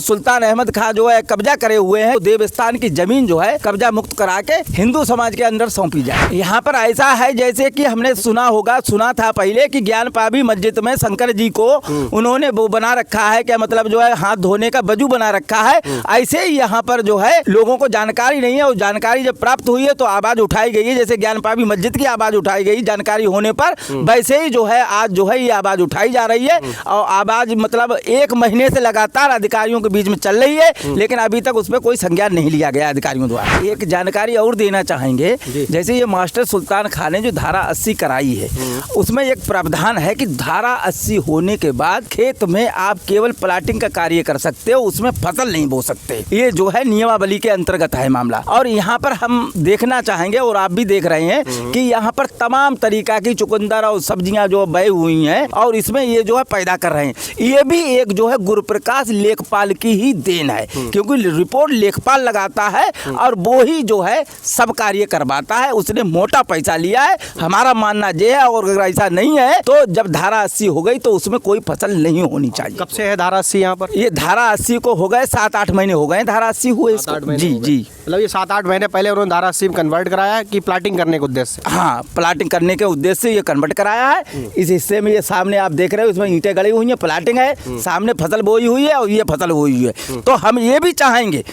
सुल्तान अहमद खां जो है कब्जा करे हुए हैं, देवस्थान की जमीन जो है कब्जा मुक्त करा के हिंदू समाज के अंदर सौंपी जाए। यहाँ पर ऐसा है जैसे कि हमने सुना था पहले कि ज्ञानपाबी मस्जिद में शंकर जी को उन्होंने वो बना रखा है, क्या मतलब जो है हाथ धोने का वजू बना रखा है। ऐसे ही यहाँ पर जो है लोगों को जानकारी नहीं है, और जानकारी जब प्राप्त हुई है तो आवाज उठाई गई है। जैसे ज्ञानपाबी मस्जिद की आवाज उठाई गई जानकारी होने पर, वैसे ही जो है आज जो है ये आवाज उठाई जा रही है। और आवाज मतलब 1 महीने से लगातार अधिकारियों के बीच में चल रही है, लेकिन अभी तक उसमें कोई संज्ञान नहीं लिया गया अधिकारियों द्वारा। एक जानकारी और देना चाहेंगे, जैसे ये मास्टर सुल्तान खां ने जो धारा 80 कराई है, उसमें एक प्रावधान है कि धारा 80 होने के बाद खेत में आप केवल प्लाटिंग का कार्य कर सकते हो, उसमें फसल नहीं बो सकते। ये जो है नियमावली के अंतर्गत है मामला। और यहाँ पर हम देखना चाहेंगे, और आप भी देख रहे हैं कि यहाँ पर तमाम तरीका की चुकंदर और सब्जियां जो बही हुई हैं, और इसमें ये जो है पैदा कर रहे हैं। ये भी एक जो है गुरुप्रकाश लेखपाल की ही देन है, क्योंकि रिपोर्ट लेखपाल लगाता है और वो ही जो है सब कार्य करवाता है। उसने मोटा पैसा लिया है, हमारा मानना ये है। और अगर ऐसा नहीं है तो जब धारा 80 हो गई तो उसमें कोई फसल नहीं होनी चाहिए। कब से है धारा 80 यहाँ पर? ये धारा 80 को हो गए 7-8 महीने हो गए धारा 80 हुए इसको। जी जी, मतलब ये 7-8 महीने पहले उन्होंने धारा 80 में कन्वर्ट कराया है कि प्लाटिंग करने के उद्देश्य से? हाँ, प्लाटिंग करने के उद्देश्य से ये कन्वर्ट कराया है। इस हिस्से में ये सामने आप देख रहे हो, इसमें ईंटें गड़ी हुई हैं, प्लाटिंग है, सामने फसल बोई हुई है और ये फसल बोई हुई है। तो हम ये भी चाहेंगे,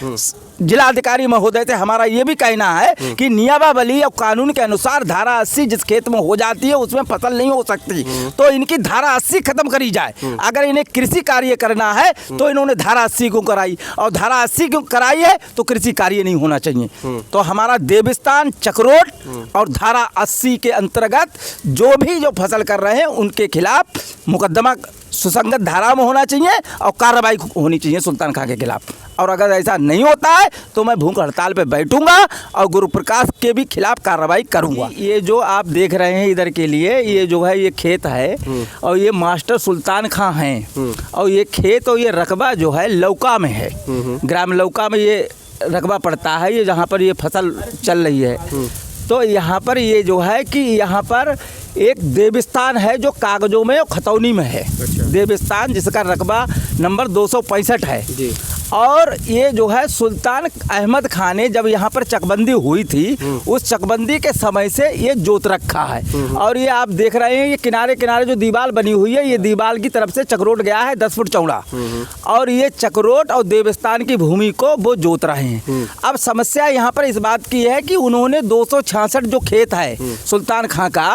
जिलाधिकारी महोदय से हमारा ये भी कहना है कि नियमावली और कानून के अनुसार धारा 80 जिस खेत में हो जाती है उसमें फसल नहीं हो सकती, तो इनकी धारा 80 खत्म करी जाए। अगर इन्हें कृषि कार्य करना है तो इन्होंने धारा 80 क्यों कराई, और धारा 80 क्यों कराई है तो कृषि कार्य नहीं होना चाहिए। तो हमारा देवस्थान चक्रोट और धारा 80 के अंतर्गत जो फसल कर रहे हैं उनके खिलाफ मुकदमा सुसंगत धारा में होना चाहिए और कार्रवाई होनी चाहिए सुल्तान खां के खिलाफ। और अगर ऐसा नहीं होता है तो मैं भूख हड़ताल पे बैठूंगा और गुरुप्रकाश के भी खिलाफ कार्रवाई करूंगा। ये जो आप देख रहे हैं इधर के लिए, ये जो है ये खेत है और ये मास्टर सुल्तान खां हैं, और ये खेत और ये रकबा जो है लौका में है, ग्राम लौका में ये रकबा पड़ता है, ये जहाँ पर ये फसल चल रही है। तो यहाँ पर ये जो है कि यहाँ पर एक देवस्थान है जो कागजों में और खतौनी में है। देवस्थान जिसका रकबा नंबर 265 है जी। और ये जो है सुल्तान अहमद खां ने जब यहाँ पर चकबंदी हुई थी उस चकबंदी के समय से ये जोत रखा है। और ये आप देख रहे हैं ये किनारे किनारे जो दीवार बनी हुई है, ये दीवार की तरफ से चक्रोट गया है 10 फुट चौड़ा, और ये चक्रोट और देवस्थान की भूमि को वो जोत रहे हैं। अब समस्या यहाँ पर इस बात की है कि उन्होंने 266 जो खेत है सुल्तान खां का,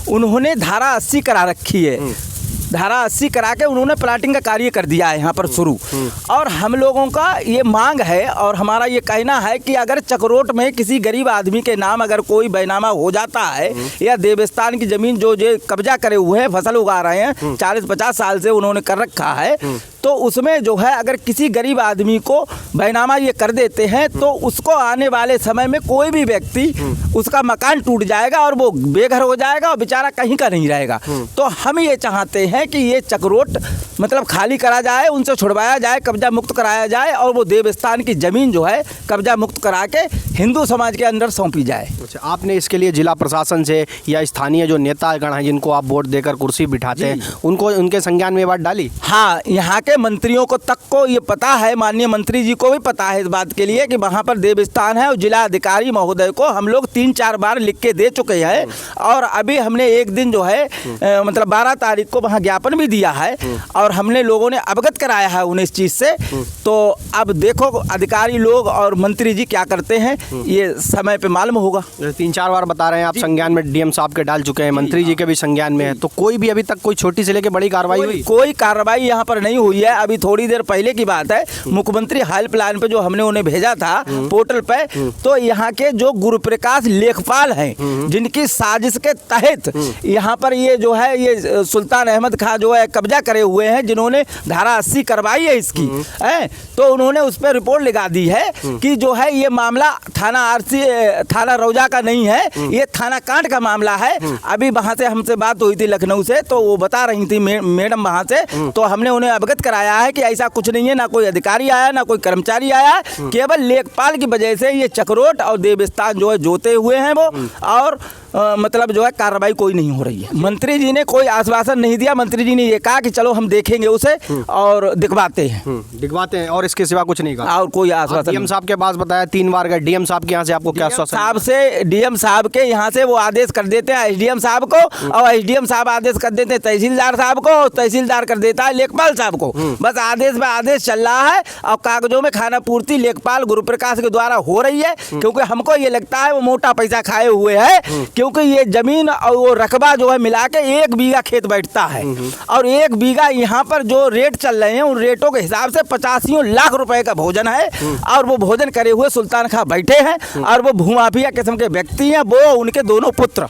उन्होंने धारा 80 करा रखी है। धारा 80 करा के उन्होंने प्लाटिंग का कार्य कर दिया है यहाँ पर शुरू। और हम लोगों का ये मांग है और हमारा ये कहना है कि अगर चक्रोट में किसी गरीब आदमी के नाम अगर कोई बैनामा हो जाता है या देवस्थान की ज़मीन जो कब्जा करे हुए हैं, फसल उगा रहे हैं 40-50 साल से उन्होंने कर रखा है, तो उसमें जो है अगर किसी गरीब आदमी को बैनामा ये कर देते हैं तो उसको आने वाले समय में कोई भी व्यक्ति उसका मकान टूट जाएगा और वो बेघर हो जाएगा और बेचारा कहीं का नहीं रहेगा। तो हम ये चाहते हैं कि ये चक्रोट मतलब खाली करा जाए, उनसे छुड़वाया जाए, कब्जा मुक्त कराया जाए और वो देवस्थान की ज़मीन जो है कब्जा मुक्त करा के हिंदू समाज के अंदर सौंपी जाए। अच्छा, आपने इसके लिए जिला प्रशासन से या स्थानीय जो नेतागण हैं जिनको आप वोट देकर कुर्सी बिठाते हैं उनको उनके संज्ञान में बात डाली? हाँ, यहाँ के मंत्रियों को तक को ये पता है, माननीय मंत्री जी को भी पता है इस बात के लिए कि वहाँ पर देवस्थान है, और जिला अधिकारी महोदय को हम लोग 3-4 बार लिख के दे चुके हैं। और अभी हमने एक दिन जो है मतलब 12 तारीख को वहाँ ज्ञापन भी दिया है और हमने लोगों ने अवगत कराया है उन्हें इस चीज़ से। तो अब देखो अधिकारी लोग और मंत्री जी क्या करते हैं, ये समय पे मालूम होगा। 3-4 बार बता रहे हैं आप संज्ञान में डीएम साहब के डाल चुके हैं, मंत्री जी के भी संज्ञान में है, तो कोई भी अभी तक कोई छोटी से लेकर बड़ी कार्रवाई हुई? कोई कार्रवाई यहाँ पर नहीं हुई है। अभी थोड़ी देर पहले की बात है, मुख्यमंत्री हेल्पलाइन पे जो हमने उन्हें भेजा था पोर्टल पे, तो यहाँ के जो गुरुप्रकाश लेखपाल हैं जिनकी साजिश के तहत यहाँ पर ये जो है ये सुल्तान अहमद खां जो है कब्जा करे हुए हैं, जिन्होंने धारा 80 करवाई है इसकी है, तो उन्होंने उस पर रिपोर्ट लगा दी है कि जो है ये मामला थाना रौजा का नहीं है, ये थाना कांड का मामला है। अभी वहाँ से हमसे बात हुई थी लखनऊ से, तो वो बता रही थी मैडम वहाँ से, तो हमने उन्हें अवगत कराया है कि ऐसा कुछ नहीं है, ना कोई अधिकारी आया ना कोई कर्मचारी आया, केवल लेखपाल की वजह से ये चक्रोट और देवस्थान जो है जोते हुए हैं वो, और मतलब जो है कार्रवाई कोई नहीं हो रही है। मंत्री जी ने कोई आश्वासन नहीं दिया। मंत्री जी ने ये कहा कि चलो हम देखेंगे उसे और दिखवाते हैं। दिखवाते हैं और इसके सिवा कुछ नहीं कहा। और कोई आश्वासन डीएम साहब के पास बताया 3 बार गए, डीएम साहब के यहाँ से आपको क्या आश्वासन? डीएम साहब के यहाँ से वो आदेश कर देते हैं एसडीएम साहब को, और एसडीएम साहब आदेश कर देते हैं तहसीलदार साहब को, और तहसीलदार कर देता है लेखपाल साहब को। बस आदेश में आदेश चल रहा है और कागजों में खाना पूर्ति लेखपाल गुरुप्रकाश के द्वारा हो रही है। क्योंकि हमको ये लगता है वो मोटा पैसा खाए हुए है, क्योंकि ये जमीन और वो रकबा जो है मिला के 1 बीघा खेत बैठता है, और 1 बीघा यहाँ पर जो रेट चल रहे हैं उन रेटों के हिसाब से 85 लाख रुपए का भोजन है। और वो भोजन करे हुए सुल्तान खां बैठे हैं, और वो भूमाफिया किस्म के व्यक्ति हैं, वो उनके दोनों पुत्र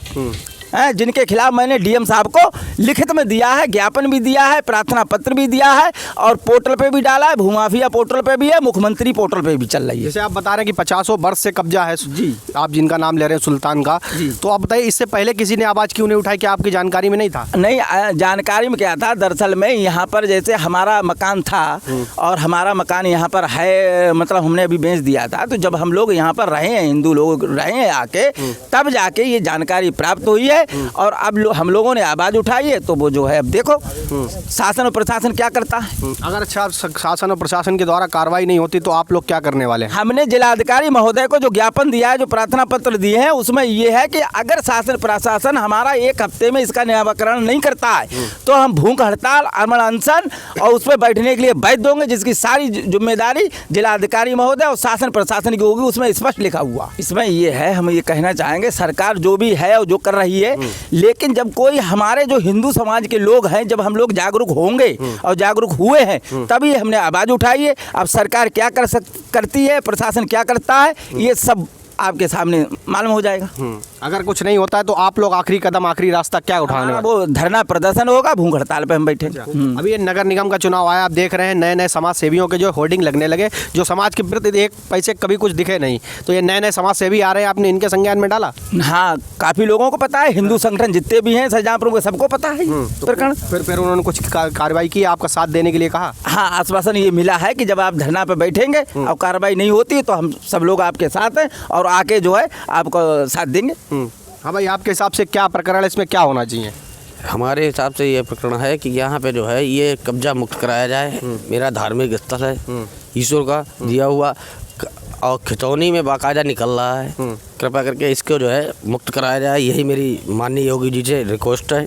हैं, जिनके खिलाफ मैंने डीएम साहब को लिखित में दिया है, ज्ञापन भी दिया है, प्रार्थना पत्र भी दिया है, और पोर्टल पे भी डाला है, भूमाफिया पोर्टल पे भी है, मुख्यमंत्री पोर्टल पे भी चल रही है। जैसे आप बता रहे हैं कि 50 वर्ष से कब्जा है जी, आप जिनका नाम ले रहे हैं सुल्तान का, तो आप बताइए इससे पहले किसी ने आवाज़ क्यों नहीं उठाई? क्या आपकी जानकारी में नहीं था? नहीं, जानकारी में क्या था, दरअसल में यहाँ पर जैसे हमारा मकान था और हमारा मकान यहाँ पर है, मतलब हमने अभी बेच दिया था, तो जब हम लोग यहाँ पर रहे हैं, हिंदू लोग रहे हैं आके, तब जाके ये जानकारी प्राप्त हुई है। और अब हम लोगों ने आवाज़ उठाई है, तो वो जो है अब देखो शासन और प्रशासन क्या करता है। अगर अच्छा शासन और प्रशासन के द्वारा कार्रवाई नहीं होती तो आप लोग क्या करने वाले हैं? हमने जिलाधिकारी महोदय को जो ज्ञापन दिया है, जो प्रार्थना पत्र दिए हैं, उसमें ये है कि अगर शासन प्रशासन हमारा 1 हफ्ते में इसका निराकरण नहीं करता है तो हम भूख हड़ताल, अमल अनशन और उस पर बैठने के लिए बाध्य होंगे, जिसकी सारी जिम्मेदारी जिलाधिकारी महोदय और शासन प्रशासन की होगी। उसमें स्पष्ट लिखा हुआ। इसमें ये है, हम ये कहना चाहेंगे सरकार जो भी है और जो कर रही है, लेकिन जब कोई हमारे जो हिंदू समाज के लोग हैं, जब हम लोग जागरूक होंगे और जागरूक हुए हैं, तभी हमने आवाज़ उठाई है। अब सरकार क्या करती है, प्रशासन क्या करता है, ये सब आपके सामने मालूम हो जाएगा। अगर कुछ नहीं होता है तो आप लोग आखिरी कदम, आखिरी रास्ता क्या उठाने वाले? वो धरना प्रदर्शन होगा, भूख हड़ताल पे हम बैठे। अभी ये नगर निगम का चुनाव आया, आप देख रहे हैं नए नए समाज सेवियों के जो होर्डिंग लगने लगे, जो समाज के प्रति 1 पैसे कभी कुछ दिखे नहीं, तो ये नए नए समाज सेवी आ रहे हैं, आपने इनके संज्ञान में डाला? हाँ, काफ़ी लोगों को पता है, हिंदू संगठन जितने भी हैं शाहजहाँपुर को सबको पता है प्रकरण। फिर उन्होंने कुछ कार्रवाई की, आपका साथ देने के लिए कहा? हाँ, आश्वासन ये मिला है कि जब आप धरना पे बैठेंगे और कार्रवाई नहीं होती तो हम सब लोग आपके साथ हैं और आके जो है आपको साथ देंगे। हाँ भाई, आपके हिसाब से क्या प्रकरण है, इसमें क्या होना चाहिए? हमारे हिसाब से ये प्रकरण है कि यहाँ पे जो है ये कब्जा मुक्त कराया जाए। मेरा धार्मिक स्थल है, ईश्वर का दिया हुआ, और खितौनी में बाकायदा निकल रहा है। कृपया करके इसको जो है मुक्त कराया जाए, यही मेरी माननीय योगी जी से रिक्वेस्ट है।